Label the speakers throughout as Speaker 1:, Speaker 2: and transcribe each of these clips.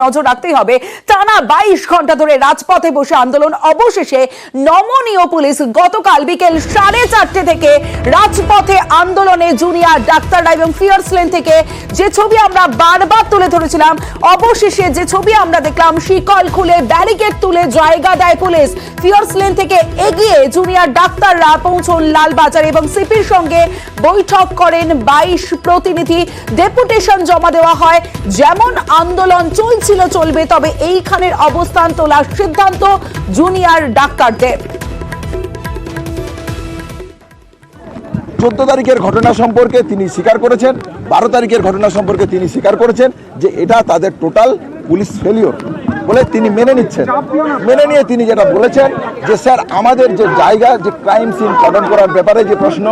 Speaker 1: নজর রাখতেই হবে। টানা 22 ঘন্টা ধরে রাজপথে বসে আন্দোলন, অবশেষে নমনীয় পুলিশ গতকাল বিকেল 4:30 থেকে রাজপথে আন্দোলনে জুনিয়র ডাক্তাররা এবং ফিয়ার্স লেন থেকে যে ছবি আমরা বারবার তুলে ধরেছিলাম, অবশেষে যে ছবি আমরা দেখলাম, শিকল খুলে ব্যারিকেড তুলে জায়গা দেয় পুলিশ। ফিয়ার্স লেন থেকে এগিয়ে জুনিয়র ডাক্তাররা পৌঁছন লালবাজার এবং সিপির সঙ্গে বৈঠক করেন 22 প্রতিনিধি। ডেপুটেশন জমা দেওয়া হয়, যেমন আন্দোলন চলবে, তবে এইখানের অবস্থান তোলার সিদ্ধান্ত জুনিয়র ডাক্তারদের।
Speaker 2: 14 তারিখের ঘটনা সম্পর্কে তিনি স্বীকার করেছেন, 12 তারিখের ঘটনা সম্পর্কে তিনি স্বীকার করেছেন যে এটা তাদের টোটাল পুলিশ ফেলিওর বলে তিনি মেনে নিচ্ছেন। মেনে নিয়ে তিনি যেটা বলেছেন যে স্যার, আমাদের যে জায়গা, যে ক্রাইম সিন কর্ডন করার ব্যাপারে যে প্রশ্ন,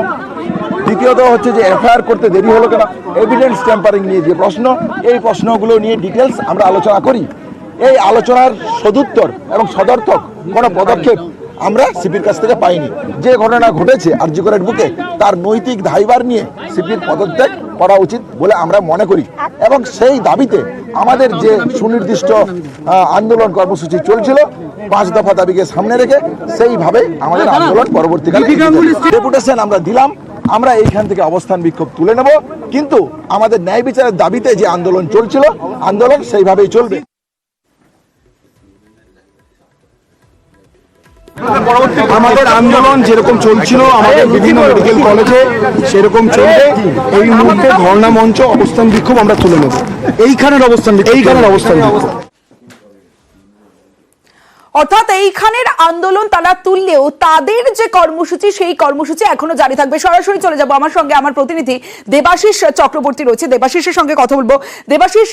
Speaker 2: দ্বিতীয়ত হচ্ছে যে এফআইআর করতে দেরি হলো কেন, এভিডেন্স ট্যাম্পারিং নিয়ে যে প্রশ্ন, এই প্রশ্নগুলো নিয়ে ডিটেলস আমরা আলোচনা করি। এই আলোচনার সদুত্তর এবং সদর্থক কোনো পদক্ষেপ আমরা সিপির কাছ থেকে পাইনি। যে ঘটনা ঘটেছে আরজি করের বুকে, তার নৈতিক দায়ভার নিয়ে সিপির পদত্যাগ করা উচিত বলে আমরা মনে করি এবং সেই দাবিতে আমাদের যে সুনির্দিষ্ট আন্দোলন কর্মসূচি চলছিল, 5 দফা দাবিকে সামনে রেখে সেইভাবে আমাদের আন্দোলন পরবর্তীকালে ডেপুটেশন আমরা দিলাম। আমরা এইখান থেকে অবস্থান বিক্ষোভ তুলে নেব, কিন্তু আমাদের ন্যায় বিচারের দাবিতে যে আন্দোলন চলছিল, আন্দোলন সেইভাবেই চলবে।
Speaker 3: আমাদের আন্দোলন যেরকম চলছিল আমাদের বিভিন্ন মেডিকেল কলেজে সেরকম চলবে। এই মুহূর্তে ধর্ণা মঞ্চ, অবস্থান বিক্ষোভ আমরা তুলে নেব। এইখানের অবস্থান
Speaker 1: অর্থাৎ এইখানের আন্দোলন তারা তুললেও তাদের যে কর্মসূচি, সেই কর্মসূচি এখনো জারি থাকবে। সরাসরি চলে যাব, আমার সঙ্গে আমার প্রতিনিধি দেবাশিস চক্রবর্তী রয়েছে, দেবাশিসের সঙ্গে কথা বলবো। দেবাশিস,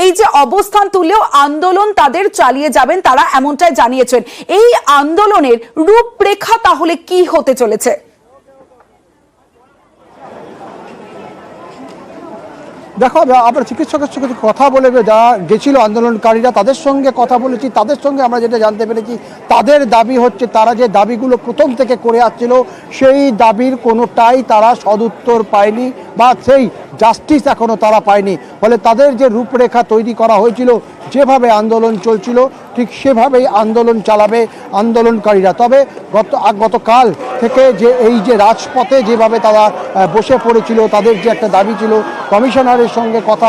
Speaker 1: এই যে অবস্থান তুললেও আন্দোলন তাদের চালিয়ে যাবেন, তারা এমনটাই জানিয়েছেন। এই আন্দোলনের রূপরেখা তাহলে কি হতে চলেছে?
Speaker 4: দেখো, আমরা চিকিৎসকের সঙ্গে কথা বলে যারা গেছিল আন্দোলনকারীরা, তাদের সঙ্গে কথা বলেছি। তাদের সঙ্গে আমরা যেটা জানতে পেরেছি, তাদের দাবি হচ্ছে তারা যে দাবিগুলো প্রথম থেকে করে আসছিল, সেই দাবির কোনোটাই তারা সদুত্তর পায়নি বা সেই জাস্টিস এখনও তারা পায়নি। ফলে তাদের যে রূপরেখা তৈরি করা হয়েছিল, যেভাবে আন্দোলন চলছিল, ঠিক সেভাবেই আন্দোলন চালাবে আন্দোলনকারীরা। তবে গতকাল থেকে এই যে রাজপথে যেভাবে তারা বসে পড়েছিল, তাদের যে একটা দাবি ছিল, কমিশনারের সঙ্গে কথা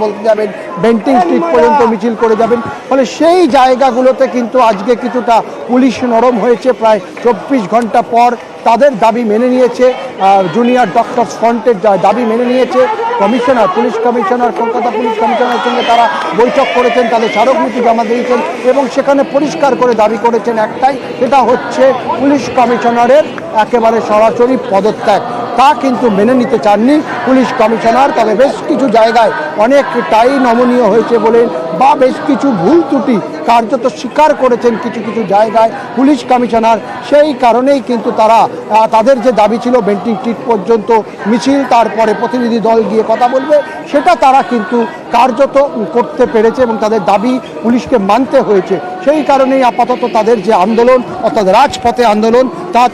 Speaker 4: বলতে যাবেন, বেন্টিং স্ট্রিট পর্যন্ত মিছিল করে যাবেন। ফলে সেই জায়গাগুলোতে কিন্তু আজকে কিছুটা পুলিশ নরম হয়েছে। প্রায় 24 ঘন্টা পর তাদের দাবি মেনে নিয়েছে জুনিয়র ডক্টরস ফ্রন্টের দাবি মেনে নিয়েছে commissioner, police commissioner, Kolkata police কমিশনারের সঙ্গে তারা বৈঠক করেছেন, তাদের স্মারকলিপি জমা দিয়েছেন এবং সেখানে পরিষ্কার করে দাবি করেছেন একটাই, সেটা হচ্ছে পুলিশ কমিশনারের একেবারে সরাসরি পদত্যাগ। তা কিন্তু মেনে নিতে চাননি পুলিশ কমিশনার। তবে বেশ কিছু জায়গায় অনেকটাই নমনীয় হয়েছে বলেন, বা বেশ কিছু ভুল ত্রুটি কার্যত স্বীকার করেছেন কিছু কিছু জায়গায় পুলিশ কমিশনার। সেই কারণেই কিন্তু তাদের যে দাবি ছিল বেন্টিং স্ট্রিট পর্যন্ত মিছিল, তারপরে প্রতিনিধি দল গিয়ে কথা বলবে, সেটা তারা কিন্তু কার্যত করতে পেরেছে এবং তাদের দাবি পুলিশকে মানতে হয়েছে। সেই কারণেই আপাতত তাদের যে আন্দোলন, অর্থাৎ রাজপথে আন্দোলন,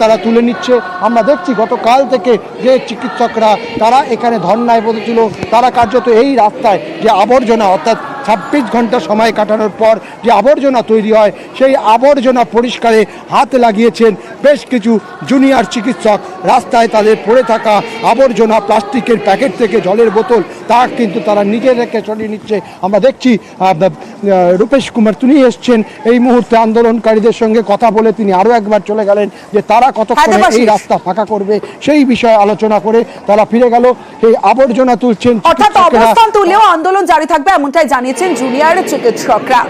Speaker 4: তারা তুলে নিচ্ছে। আমরা দেখছি গতকাল থেকে যে চিকিৎসকরা তারা এখানে ধর্নায় বসেছিল, তারা কার্যত এই রাস্তায় যে আবর্জনা, অর্থাৎ 26 ঘন্টা সময় কাটানোর পর যে আবর্জনা তৈরি হয়, সেই আবর্জনা পরিষ্কারে হাত লাগিয়েছেন বেশ কিছু জুনিয়র চিকিৎসক। রাস্তায় তাদের পড়ে থাকা আবর্জনা, প্লাস্টিকের প্যাকেট থেকে জলের বোতল, তা কিন্তু তারা নিজেদেরকে সরিয়ে নিচ্ছে। আমরা দেখছি রূপেশ কুমার তিনি এসছেন এই মুহূর্তে আন্দোলনকারীদের সঙ্গে কথা বলে তিনি আরও একবার চলে গেলেন যে তারা কতক্ষণে এই রাস্তা ফাঁকা করবে, সেই বিষয়ে আলোচনা করে তারা ফিরে গেল। এই আবর্জনা তুলছেন,
Speaker 1: অর্থাৎ অবস্থান তুললেও আন্দোলন জারি থাকবে, এমনটাই জানিয়েছেন জুনিয়র চিকিৎসকরা।